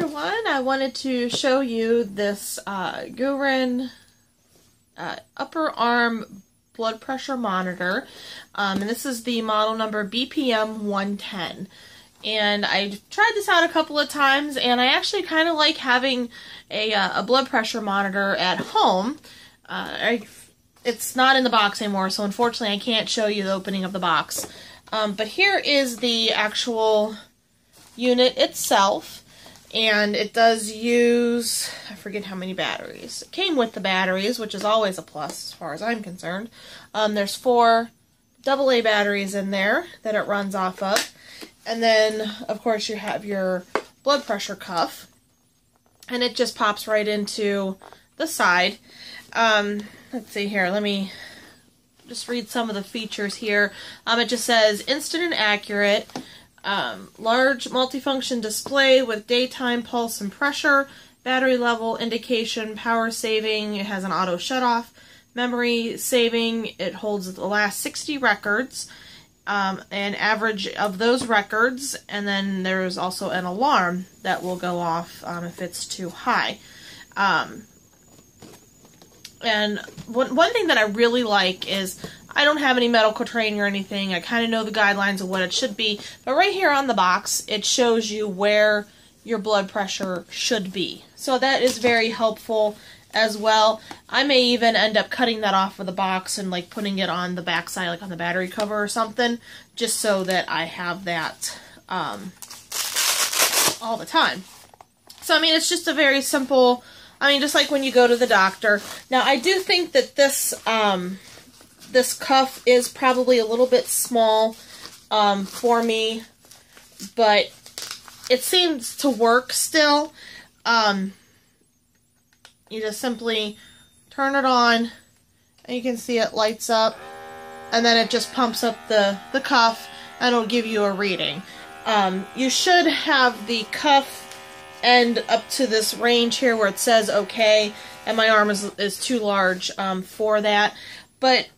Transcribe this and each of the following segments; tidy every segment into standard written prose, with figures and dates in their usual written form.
everyone, I wanted to show you this Gurin upper arm blood pressure monitor, and this is the model number BPM-110. And I tried this out a couple of times, and I actually kind of like having a blood pressure monitor at home. It's not in the box anymore, so unfortunately I can't show you the opening of the box. But here is the actual unit itself, and it does use, I forget how many batteries. It came with the batteries, which is always a plus as far as I'm concerned. There's 4 AA batteries in there that it runs off of. And then, of course, you have your blood pressure cuff, and it just pops right into the side. Let's see here, let me just read some of the features here. It just says instant and accurate, large multifunction display with daytime pulse and pressure, battery level indication, power saving, it has an auto shut-off, memory saving, it holds the last 60 records, an average of those records, and then there's also an alarm that will go off if it's too high. And one thing that I really like is, I don't have any medical training or anything, I kind of know the guidelines of what it should be, but right here on the box it shows you where your blood pressure should be. So that is very helpful as well. I may even end up cutting that off of the box and like putting it on the back side, like on the battery cover or something, just so that I have that all the time. So I mean, it's just a very simple, I mean, just like when you go to the doctor. Now I do think that this this cuff is probably a little bit small for me, but it seems to work still. You just simply turn it on, and you can see it lights up, and then it just pumps up the cuff, and it'll give you a reading. You should have the cuff end up to this range here where it says okay, and my arm is too large for that, but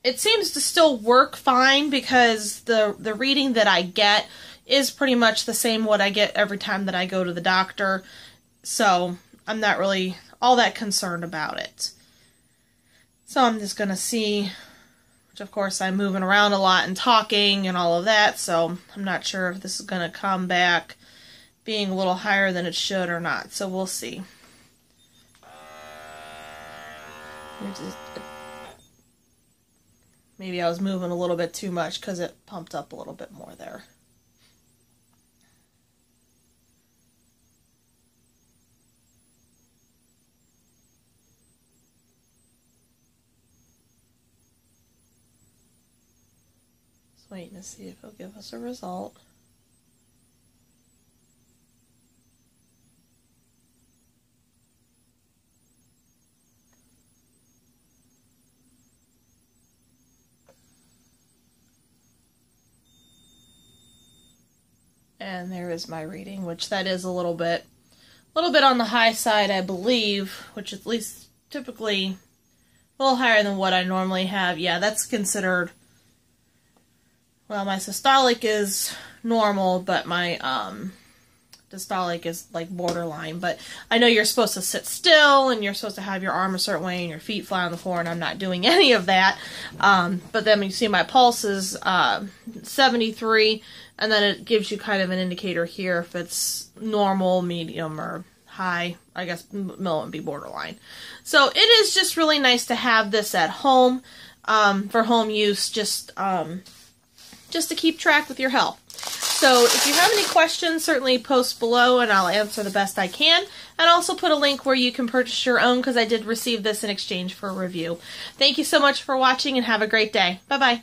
it seems to still work fine because the reading that I get is pretty much the same what I get every time that I go to the doctor, so I'm not really all that concerned about it. So I'm just going to see, which of course I'm moving around a lot and talking and all of that, so I'm not sure if this is going to come back being a little higher than it should or not, so we'll see. Maybe I was moving a little bit too much because it pumped up a little bit more there. Just waiting to see if it'll give us a result. And there is my reading, which that is a little bit on the high side, I believe, which at least typically a little higher than what I normally have. Yeah, that's considered, well, my systolic is normal, but my diastolic is like borderline. But I know you're supposed to sit still, and you're supposed to have your arm a certain way and your feet fly on the floor, and I'm not doing any of that. But then you see my pulse is 73, and then it gives you kind of an indicator here if it's normal, medium, or high. I guess middle would be borderline. So it is just really nice to have this at home for home use, just to keep track with your health. So if you have any questions, certainly post below and I'll answer the best I can. And also put a link where you can purchase your own, because I did receive this in exchange for a review. Thank you so much for watching and have a great day. Bye-bye.